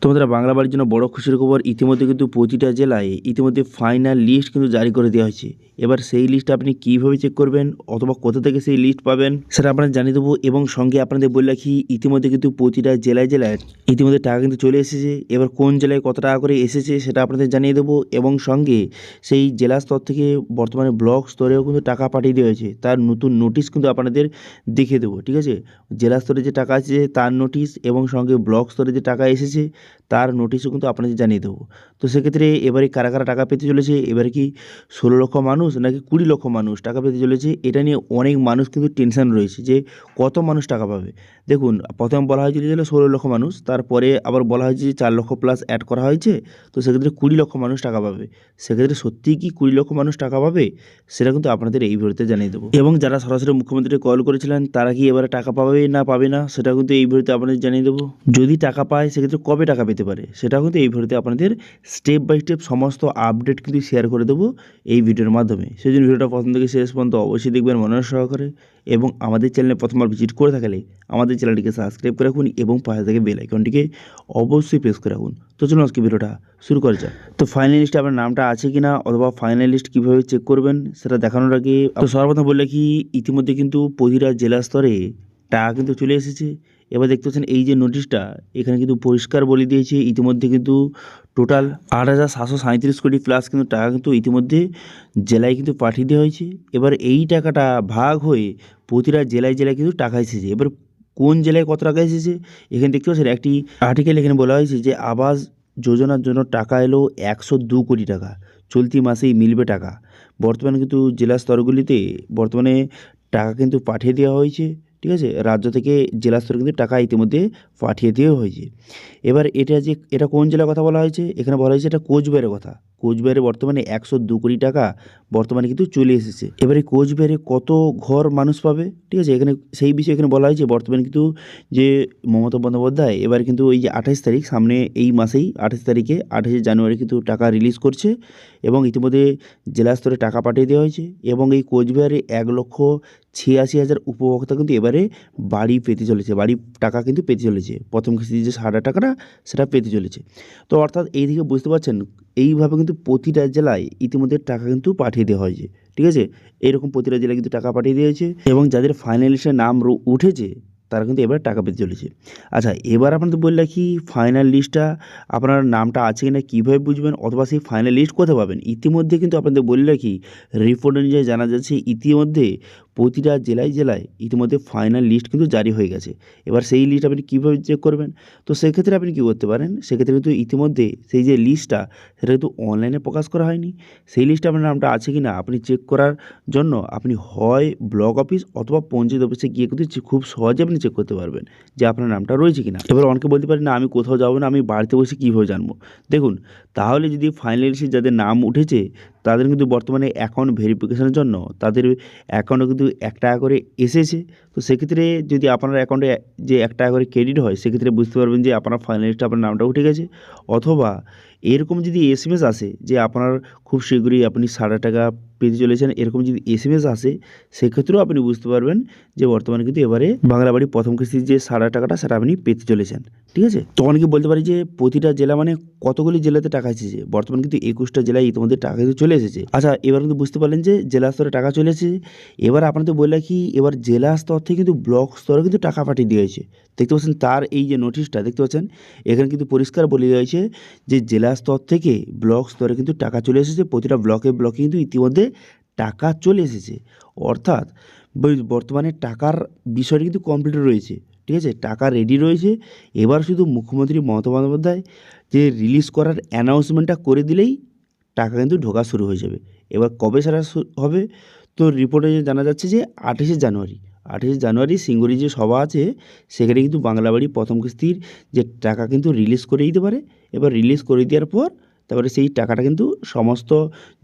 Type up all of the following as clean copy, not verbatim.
তোমাদের বাংলা বাড়ির জন্য বড় খুশির খবর, ইতিমধ্যে কিন্তু প্রতিটা জেলায় ইতিমধ্যে ফাইনাল লিস্ট কিন্তু জারি করে দেওয়া হয়েছে। এবার সেই লিস্ট আপনি কীভাবে চেক করবেন অথবা কোথা থেকে সেই লিস্ট পাবেন সেটা আপনাদের জানিয়ে দেবো। এবং সঙ্গে আপনাদের বলে রাখি, ইতিমধ্যে কিন্তু প্রতিটা জেলায় জেলায় ইতিমধ্যে টাকা কিন্তু চলে এসেছে। এবার কোন জেলায় কত টাকা করে এসেছে সেটা আপনাদের জানিয়ে দেবো। এবং সঙ্গে সেই জেলা স্তর থেকে বর্তমানে ব্লক স্তরেও কিন্তু টাকা পাঠিয়ে দেওয়া হয়েছে, তার নতুন নোটিশ কিন্তু আপনাদের দেখিয়ে দেবো। ঠিক আছে, জেলা স্তরে যে টাকা আছে তার নোটিশ এবং সঙ্গে ব্লক স্তরে যে টাকা এসেছে তার নোটিশও কিন্তু আপনাদের জানিয়ে দেবো। তো সেক্ষেত্রে এবারে কারা কারা টাকা পেতে চলেছে, এবারে কি 16 লক্ষ মানুষ নাকি 20 লক্ষ মানুষ টাকা পেতে চলেছে, এটা নিয়ে অনেক মানুষ কিন্তু টেনশন রয়েছে যে কত মানুষ টাকা পাবে। দেখুন, প্রথমে বলা হয়েছিল যে 16 লক্ষ মানুষ, তারপরে আবার বলা হয়েছে যে 4 লক্ষ প্লাস অ্যাড করা হয়েছে, তো সেক্ষেত্রে 20 লক্ষ মানুষ টাকা পাবে। সেক্ষেত্রে সত্যিই কি 20 লক্ষ মানুষ টাকা পাবে, সেটা কিন্তু আপনাদের এই ভিডিওতে জানিয়ে দেবো। এবং যারা সরাসরি মুখ্যমন্ত্রীকে কল করেছিলেন তারা কি এবারে টাকা পাবে না পাবে না, সেটা কিন্তু এই ভিডিওতে আপনাদের জানিয়ে দেবো। যদি টাকা পায় সেক্ষেত্রে কবে টাকা পেতে পারে সেটাও কিন্তু এই ভিডিওতে আপনাদের স্টেপ বাই স্টেপ সমস্ত আপডেট কিন্তু শেয়ার করে দেবো এই ভিডিওর মাধ্যমে। সেই জন্য ভিডিওটা প্রথম থেকে শেষ পর্যন্ত অবশ্যই দেখবেন মনোযোগ সহকারে। এবং আমাদের চ্যানেলে প্রথমবার ভিজিট করে থাকলে আমাদের চ্যানেলটিকে সাবস্ক্রাইব করে রাখুন এবং পাশে থেকে বেল আইকনটিকে অবশ্যই প্রেস করে রাখুন। তো চলুন আজকে ভিডিওটা শুরু করা যাক। তো ফাইনাল লিস্টে আপনার নামটা আছে কিনা অথবা ফাইনাল লিস্ট কীভাবে চেক করবেন সেটা দেখানোর আগে তো সর্বপ্রথম বললে কি, ইতিমধ্যে কিন্তু প্রতিটা জেলা স্তরে টাকা কিন্তু চলে এসেছে। এবার দেখতে পাচ্ছেন এই যে নোটিশটা, এখানে কিন্তু পরিষ্কার বলে দিয়েছে ইতিমধ্যে কিন্তু টোটাল 8,737 কোটি প্লাস কিন্তু টাকা কিন্তু ইতিমধ্যে জেলায় কিন্তু পাঠিয়ে দেওয়া হয়েছে। এবার এই টাকাটা ভাগ হয়ে প্রতিটা জেলায় জেলায় কিন্তু টাকা এসেছে। এবার কোন জেলায় কত টাকা এসেছে এখানে দেখতে পাচ্ছেন একটি আর্টিকেল এখানে বলা হয়েছে যে আবাস যোজনার জন্য টাকা এলো 102 কোটি টাকা, চলতি মাসেই মিলবে টাকা। বর্তমানে কিন্তু জেলা স্তরগুলিতে বর্তমানে টাকা কিন্তু পাঠিয়ে দেওয়া হয়েছে। ঠিক আছে, রাজ্য থেকে জেলা স্তরে কিন্তু টাকা ইতিমধ্যে পাঠিয়ে দেওয়া হয়েছে। এবার এটা কোন জেলার কথা বলা হয়েছে, এখানে বলা হয়েছে এটা কোচবিহারের কথা। কোচবিহারে বর্তমানে 102 কোটি টাকা বর্তমানে কিন্তু চলে এসেছে। এবারে কোচবিহারে কত ঘর মানুষ পাবে, ঠিক আছে, এখানে সেই বিষয়ে এখানে বলা হয়েছে বর্তমানে কিন্তু যে মমতা বন্দ্যোপাধ্যায় এবার কিন্তু এই যে 28 তারিখ সামনে এই মাসেই 28 তারিখে 28 জানুয়ারি কিন্তু টাকা রিলিজ করছে এবং ইতিমধ্যে জেলা স্তরে টাকা পাঠিয়ে দেওয়া হয়েছে। এবং এই কোচবিহারে 1,86,000 উপভোক্তা কিন্তু এবারে বাড়ি পেতে চলেছে, বাড়ি টাকা কিন্তু পেতে চলেছে। প্রথম কিস্তি যে 60,000 টাকাটা সেটা পেতে চলেছে। তো অর্থাৎ এই দিকে বুঝতে পারছেন, এইভাবে কিন্তু প্রতিটা জেলায় ইতিমধ্যে টাকা কিন্তু পাঠিয়ে দেওয়া হয়েছে। ঠিক আছে, এইরকম প্রতিটা জেলায় কিন্তু টাকা পাঠিয়ে দিয়েছে এবং যাদের ফাইনাল লিস্টে নাম উঠেছে তারা কিন্তু এবার টাকা পেতে চলেছে। আচ্ছা, এবার আপনাদের বলে রাখি ফাইনাল লিস্টটা আপনার নামটা আছে কিনা কীভাবে বুঝবেন অথবা সেই ফাইনাল লিস্ট কোথায় পাবেন। ইতিমধ্যে কিন্তু আপনাদের বলে রাখি রিপোর্ট অনুযায়ী জানা যাচ্ছে ইতিমধ্যে প্রতিটা জেলায় জেলায় ইতিমধ্যে ফাইনাল লিস্ট কিন্তু জারি হয়ে গেছে। এবার সেই লিস্ট আপনি কীভাবে চেক করবেন, তো সেক্ষেত্রে আপনি কী করতে পারেন, সেক্ষেত্রে কিন্তু ইতিমধ্যে সেই যে লিস্টটা সেটা কিন্তু অনলাইনে প্রকাশ করা হয়নি। সেই লিস্টে আপনার নামটা আছে কি না আপনি চেক করার জন্য আপনি হয় ব্লক অফিস অথবা পঞ্চায়েত অফিসে গিয়ে কিন্তু খুব সহজে আপনি চেক করতে পারবেন যে আপনার নামটা রয়েছে কিনা। এবার অনেকে বলতে পারেন না আমি কোথাও যাবো না, আমি বাড়িতে বসে কীভাবে জানবো। দেখুন, তাহলে যদি ফাইনাল লিস্টে যাদের নাম উঠেছে তাদের কিন্তু বর্তমানে অ্যাকাউন্ট ভেরিফিকেশনের জন্য তাদের অ্যাকাউন্টে কিন্তু 1 টাকা করে এসেছে। তো সেক্ষেত্রে যদি আপনার অ্যাকাউন্টে যে 1 টাকা করে ক্রেডিট হয় সেক্ষেত্রে বুঝতে পারবেন যে আপনার ফাইনাল লিস্টে আপনার নামটা উঠে গেছে। অথবা এরকম যদি এসএমএস আসে যে আপনার খুব শীঘ্রই আপনি 60,000 টাকা পেতে চলেছেন, এরকম যদি এসএমএস আসে সেক্ষেত্রেও আপনি বুঝতে পারবেন যে বর্তমানে কিন্তু এবারে বাংলা বাড়ি প্রথম কিস্তির যে 60,000 টাকাটা সেটা আপনি পেতে চলেছেন। ঠিক আছে, তো অনেকে বলতে পারি যে প্রতিটা জেলা মানে কতগুলি জেলাতে টাকা এসেছে, বর্তমানে কিন্তু 21টা জেলায় ইতিমধ্যে টাকা কিন্তু চলে এসেছে। আচ্ছা, এবার কিন্তু বুঝতে পারলেন যে জেলা স্তরে টাকা চলে এসেছে। এবার আপনাদের বলে রাখি এবার জেলা স্তর থেকে কিন্তু ব্লক স্তরে কিন্তু টাকা পাঠিয়ে দিয়ে হয়েছে। দেখতে পাচ্ছেন তার এই যে নোটিশটা দেখতে পাচ্ছেন এখানে কিন্তু পরিষ্কার বলে দেওয়া হয়েছে যে জেলা স্তর থেকে ব্লক স্তরে কিন্তু টাকা চলে এসেছে। প্রতিটা ব্লকে ব্লকে কিন্তু ইতিমধ্যে টাকা চলে এসেছে। অর্থাৎ বর্তমানে টাকার বিষয়টি কিন্তু কমপ্লিট রয়েছে। ঠিক আছে, টাকা রেডি রয়েছে। এবার শুধু মুখ্যমন্ত্রী মমতা বন্দ্যোপাধ্যায় যে রিলিজ করার অ্যানাউন্সমেন্টটা করে দিলেই টাকা কিন্তু ঢোকা শুরু হয়ে যাবে। এবার কবে সেটা হবে, তো রিপোর্টে জানা যাচ্ছে যে 28শে জানুয়ারি 28শে জানুয়ারি সিঙ্গুরে যে সভা আছে সেখানে কিন্তু বাংলা বাড়ি প্রথম কিস্তির যে টাকা কিন্তু রিলিজ করে দিতে পারে। এবার রিলিজ করে দেওয়ার পর তারপরে সেই টাকাটা কিন্তু সমস্ত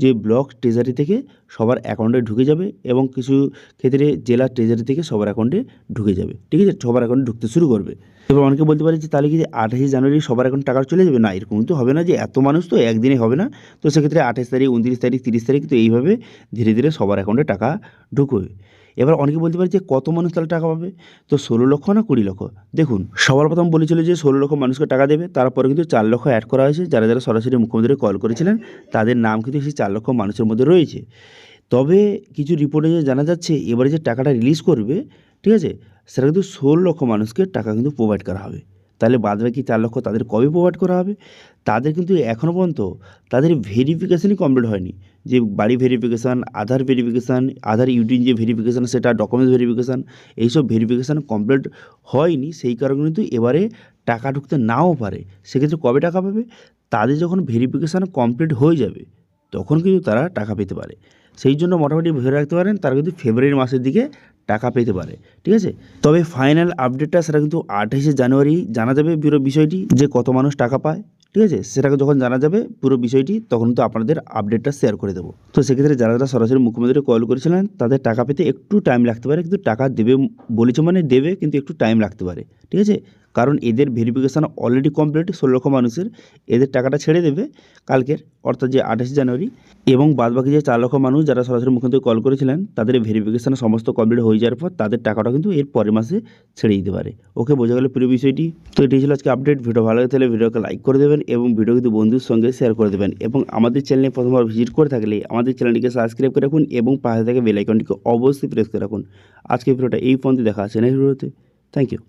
যে ব্লক ট্রেজারি থেকে সবার অ্যাকাউন্টে ঢুকে যাবে এবং কিছু ক্ষেত্রে জেলা ট্রেজারি থেকে সবার অ্যাকাউন্টে ঢুকে যাবে। ঠিক আছে, সবার অ্যাকাউন্টে ঢুকতে শুরু করবে। এবার অনেকে বলতে পারে যে তাহলে কি 28শে জানুয়ারি সবার অ্যাকাউন্টে টাকা চলে যাবে, না এরকম তো হবে না, যে এত মানুষ তো একদিনে হবে না। তো সেক্ষেত্রে 28 তারিখ 29 তারিখ 30 তারিখ তো এইভাবে ধীরে ধীরে সবার অ্যাকাউন্টে টাকা ঢুকবে। এবার অনেকে বলতে পারে যে কত মানুষ তাহলে টাকা পাবে, তো 16 লক্ষ না 20 লক্ষ। দেখুন সবার প্রথম বলেছিল যে 16 লক্ষ মানুষকে টাকা দেবে, তারপরে কিন্তু 4 লক্ষ অ্যাড করা হয়েছে। যারা যারা সরাসরি মুখ্যমন্ত্রী কল করেছিলেন তাদের নাম কিন্তু সেই 4 লক্ষ মানুষের মধ্যে রয়েছে। তবে কিছু রিপোর্টে যে জানা যাচ্ছে এবারে যে টাকাটা রিলিজ করবে, ঠিক আছে, সেটা কিন্তু 16 লক্ষ মানুষকে টাকা কিন্তু প্রোভাইড করা হবে। তাহলে বাদবাকি 4 লক্ষ তাদের কবে প্রোভাইড করা হবে? তাদের কিন্তু এখনও পর্যন্ত তাদের ভেরিফিকেশনই কমপ্লিট হয়নি। যে বাড়ি ভেরিফিকেশান, আধার ভেরিফিকেশান, আধার ইউটিন যে ভেরিফিকেশান সেটা, ডকুমেন্টস ভেরিফিকেশান, এইসব ভেরিফিকেশান কমপ্লিট হয়নি। সেই কারণে কিন্তু এবারে টাকা ঢুকতে নাও পারে। সেক্ষেত্রে কবে টাকা পাবে? তাদের যখন ভেরিফিকেশান কমপ্লিট হয়ে যাবে তখন কিন্তু তারা টাকা পেতে পারে। সেই জন্য মোটামুটি ভেবে রাখতে পারেন তারা কিন্তু ফেব্রুয়ারি মাসের দিকে টাকা পেতে পারে, ঠিক আছে। তবে ফাইনাল আপডেটটা সেটা কিন্তু 28শে জানুয়ারি জানা যাবে পুরো বিষয়টি, যে কত মানুষ টাকা পায়, ঠিক আছে। সেটাকে যখন জানা যাবে পুরো বিষয়টি তখন তো আপনাদের আপডেটটা শেয়ার করে দেবো। তো সেক্ষেত্রে যারা যারা সরাসরি মুখ্যমন্ত্রী কল করেছিলেন তাদের টাকা পেতে একটু টাইম লাগতে পারে, কিন্তু টাকা দেবে বলেছে মানে দেবে, কিন্তু একটু টাইম লাগতে পারে, ঠিক আছে। কারণ এদের ভেরিফিকেশান অলরেডি কমপ্লিট 16 লক্ষ মানুষের, এদের টাকাটা ছেড়ে দেবে কালকের, অর্থাৎ যে 28শে জানুয়ারি। এবং বাদবাকি যে 4 লক্ষ মানুষ যারা সরাসরি মুখ্যমন্ত্রী কল করেছিলেন তাদের ভেরিফিকেশান সমস্ত কমপ্লিট হয়ে যাওয়ার পর তাদের টাকাটা কিন্তু এর পরের মাসে ছেড়ে দিতে পারে। ওকে, বোঝা গেল পুরো বিষয়টি। তো এটাই ছিল আজকে আপডেট। ভিডিও ভালো লাগে তাহলে ভিডিওকে লাইক করে দেবেন এবং ভিডিও কিন্তু বন্ধুর সঙ্গে শেয়ার করে দেবেন। এবং আমাদের চ্যানেলে প্রথমবার ভিজিট করে থাকলে আমাদের চ্যানেলটিকে সাবস্ক্রাইব করে রাখুন এবং পাশে থেকে বেল আইকনটিকে অবশ্যই প্রেস করে রাখুন। আজকে ভিডিওটা এই পর্যন্ত, দেখা আছে নেক্সট ভিডিওতে। Thank you.